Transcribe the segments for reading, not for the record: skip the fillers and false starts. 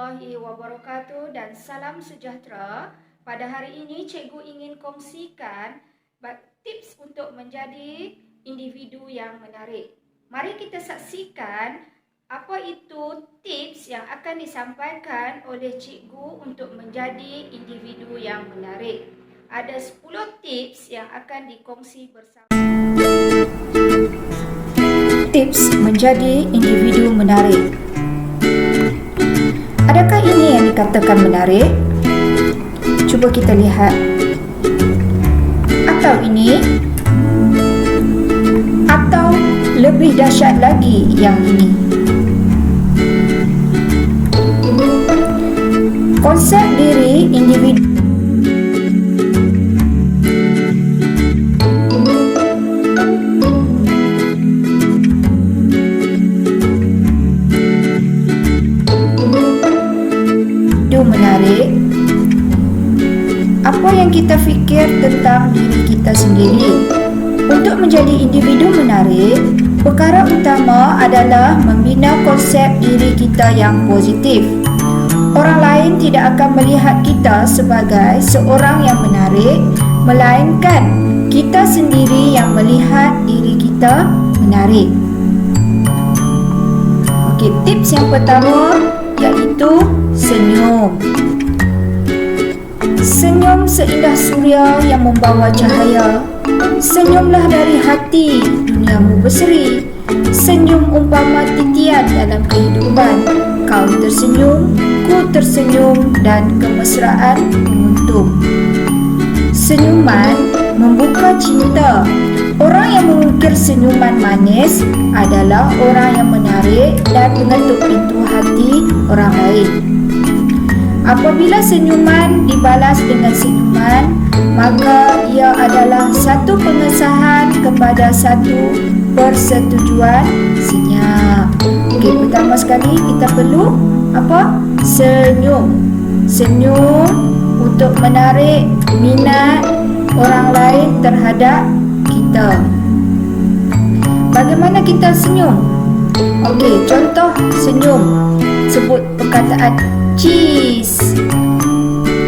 warahmatullahi wabarakatuh dan salam sejahtera. Pada hari ini cikgu ingin kongsikan tips untuk menjadi individu yang menarik. Mari kita saksikan apa itu tips yang akan disampaikan oleh cikgu untuk menjadi individu yang menarik. Ada 10 tips yang akan dikongsi bersama. Tips menjadi individu menarik. Adakah ini yang dikatakan menarik? Cuba kita lihat. Atau ini? Atau lebih dahsyat lagi yang ini? Konsep diri individu menarik. Apa yang kita fikir tentang diri kita sendiri? Untuk menjadi individu menarik, perkara utama adalah membina konsep diri kita yang positif. Orang lain tidak akan melihat kita sebagai seorang yang menarik, melainkan kita sendiri yang melihat diri kita menarik. Okey, tips yang pertama iaitu senyum. Senyum seindah suria yang membawa cahaya. Senyumlah dari hati, duniamu berseri. Senyum umpama titian dalam kehidupan. Kau tersenyum, ku tersenyum dan kemesraan menguntung. Senyuman membuka cinta. Orang yang mengukir senyuman manis adalah orang yang menarik dan mengetuk pintu hati orang lain. Apabila senyuman dibalas dengan senyuman, maka ia adalah satu pengesahan kepada satu persetujuan senyap. Okey, pertama sekali kita perlu apa? Senyum. Senyum untuk menarik minat orang lain terhadap kita. Bagaimana kita senyum? Okey, contoh senyum. Sebut perkataan cheese.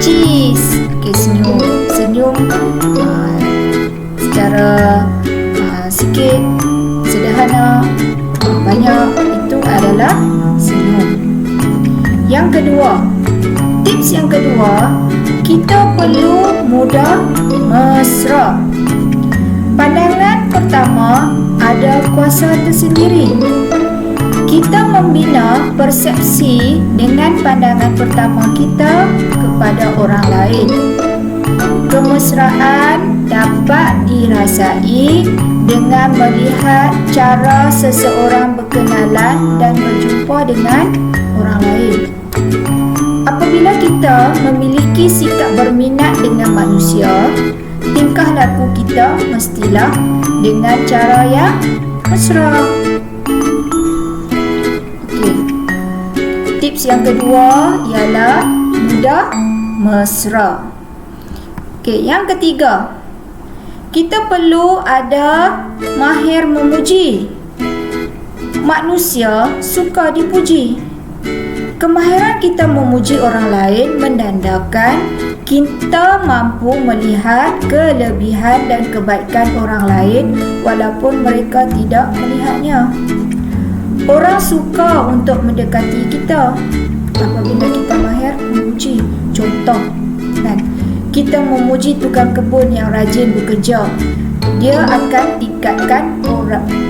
Cheese. Okey, senyum. Senyum secara sikit, sederhana, banyak, itu adalah senyum. Yang kedua, tips yang kedua, kita perlu mudah mesra. Pandangan pertama ada kuasa tersendiri. Kita membina persepsi dengan pandangan pertama kita kepada orang lain. Kemesraan dapat dirasai dengan melihat cara seseorang berkenalan dan berjumpa dengan orang lain. Apabila kita memiliki sikap berminat dengan manusia, tingkah laku kita mestilah dengan cara yang mesra. Okey. Tips yang kedua ialah mudah mesra. Okey, yang ketiga, kita perlu ada mahir memuji. Manusia suka dipuji. Kemahiran kita memuji orang lain menandakan kita mampu melihat kelebihan dan kebaikan orang lain walaupun mereka tidak melihatnya. Orang suka untuk mendekati kita apabila kita mahir memuji. Contoh, kita memuji tukang kebun yang rajin bekerja. Dia akan tingkatkan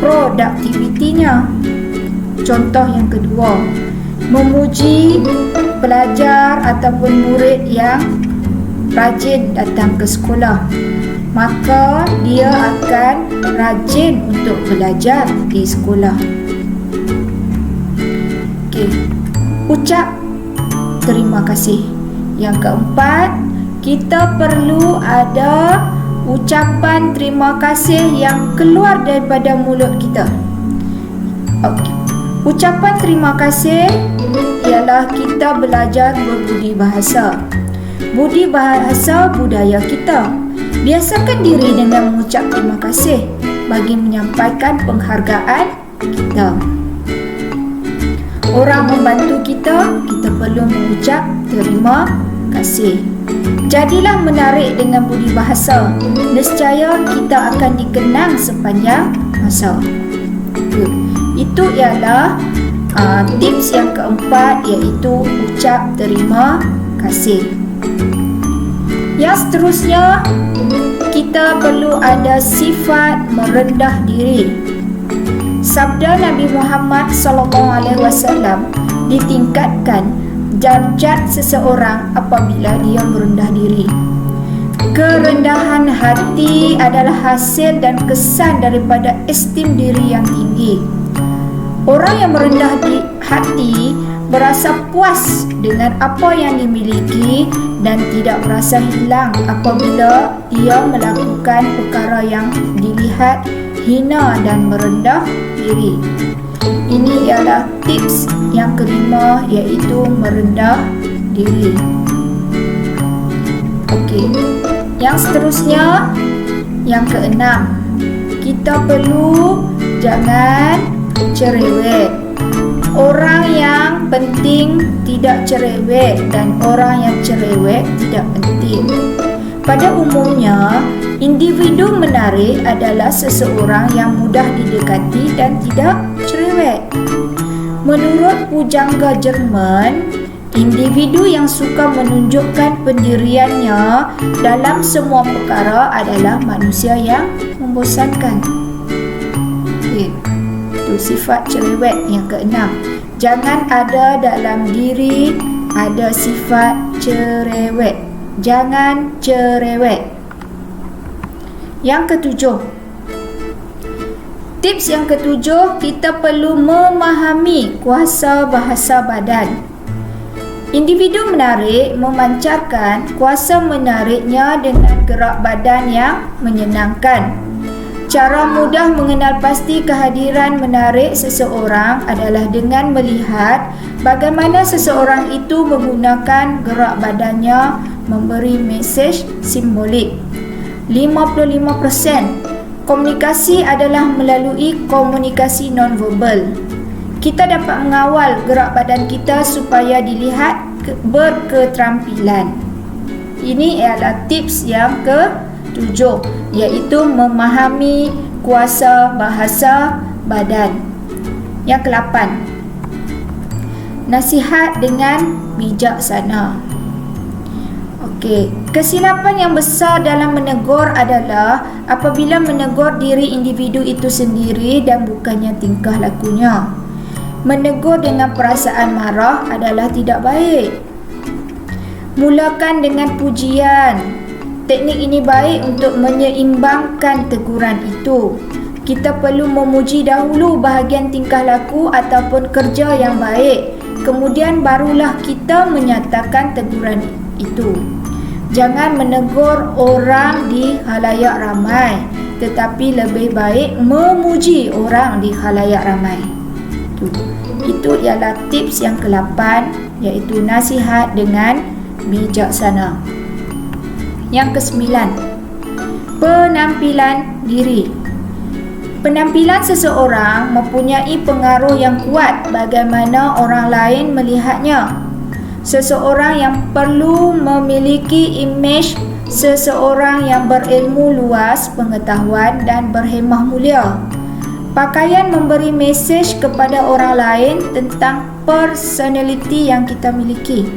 produktivitinya. Contoh yang kedua, memuji pelajar ataupun murid yang rajin datang ke sekolah, maka dia akan rajin untuk belajar di sekolah. Okey, ucap terima kasih. Yang keempat, kita perlu ada ucapan terima kasih yang keluar daripada mulut kita. Okey, ucapan terima kasih ialah kita belajar berbudi bahasa. Budi bahasa budaya kita. Biasakan diri dengan mengucap terima kasih bagi menyampaikan penghargaan kita. orang membantu kita, kita perlu mengucap terima kasih. Jadilah menarik dengan budi bahasa. Nescaya kita akan dikenang sepanjang masa. Itu ialah tips yang keempat, iaitu ucap terima kasih. Yang seterusnya, kita perlu ada sifat merendah diri. Sabda Nabi Muhammad SAW ditingkatkan darjat seseorang apabila dia merendah diri. Kerendahan hati adalah hasil dan kesan daripada esteem diri yang tinggi. Orang yang merendah hati berasa puas dengan apa yang dimiliki dan tidak merasa hilang apabila dia melakukan perkara yang dilihat hina dan merendah diri. Ini ialah tips yang kelima, iaitu merendah diri. Okey. Yang seterusnya, yang keenam, kita perlu jangan cerewet. Orang yang penting tidak cerewet dan orang yang cerewet tidak penting. Pada umumnya, individu menarik adalah seseorang yang mudah didekati dan tidak cerewet. Menurut pujangga Jerman, individu yang suka menunjukkan pendiriannya dalam semua perkara adalah manusia yang membosankan. Itu sifat cerewet yang keenam. Jangan ada dalam diri ada sifat cerewet. Jangan cerewet. Yang ketujuh, tips yang ketujuh, kita perlu memahami kuasa bahasa badan. Individu menarik memancarkan kuasa menariknya dengan gerak badan yang menyenangkan. Cara mudah mengenal pasti kehadiran menarik seseorang adalah dengan melihat bagaimana seseorang itu menggunakan gerak badannya memberi mesej simbolik. 55% komunikasi adalah melalui komunikasi non-verbal. Kita dapat mengawal gerak badan kita supaya dilihat berketerampilan. Ini ialah tips yang ke-7, iaitu memahami kuasa bahasa badan. Yang ke-8, nasihat dengan bijaksana. Okey, kesilapan yang besar dalam menegur adalah apabila menegur diri individu itu sendiri dan bukannya tingkah lakunya. Menegur dengan perasaan marah adalah tidak baik. Mulakan dengan pujian. Teknik ini baik untuk menyeimbangkan teguran itu. Kita perlu memuji dahulu bahagian tingkah laku ataupun kerja yang baik. Kemudian barulah kita menyatakan teguran itu. Jangan menegur orang di khalayak ramai, tetapi lebih baik memuji orang di khalayak ramai. Itu ialah tips yang ke-8, iaitu nasihat dengan bijaksana. Yang ke-9, penampilan diri. Penampilan seseorang mempunyai pengaruh yang kuat bagaimana orang lain melihatnya. Seseorang yang perlu memiliki imej seseorang yang berilmu luas, pengetahuan dan berhemah mulia. Pakaian memberi mesej kepada orang lain tentang personaliti yang kita miliki.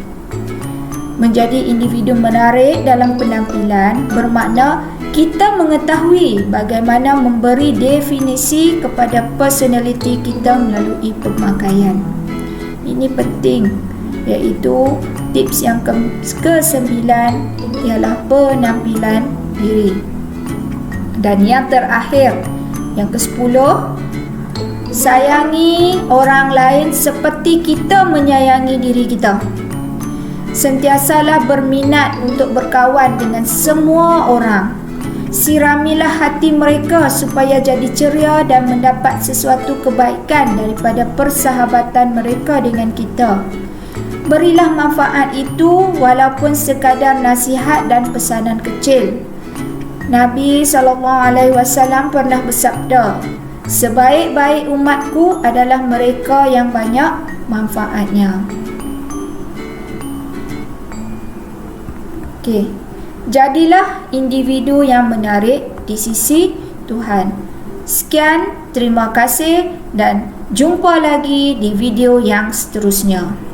Menjadi individu menarik dalam penampilan bermakna kita mengetahui bagaimana memberi definisi kepada personaliti kita melalui pemakaian. Ini penting, iaitu tips yang ke-9 ialah penampilan diri. Dan yang terakhir, yang ke-10, sayangi orang lain seperti kita menyayangi diri kita. Sentiasalah berminat untuk berkawan dengan semua orang. Siramilah hati mereka supaya jadi ceria dan mendapat sesuatu kebaikan daripada persahabatan mereka dengan kita. Berilah manfaat itu walaupun sekadar nasihat dan pesanan kecil. Nabi SAW pernah bersabda, sebaik-baik umatku adalah mereka yang banyak manfaatnya. Okey. Jadilah individu yang menarik di sisi Tuhan. Sekian, terima kasih dan jumpa lagi di video yang seterusnya.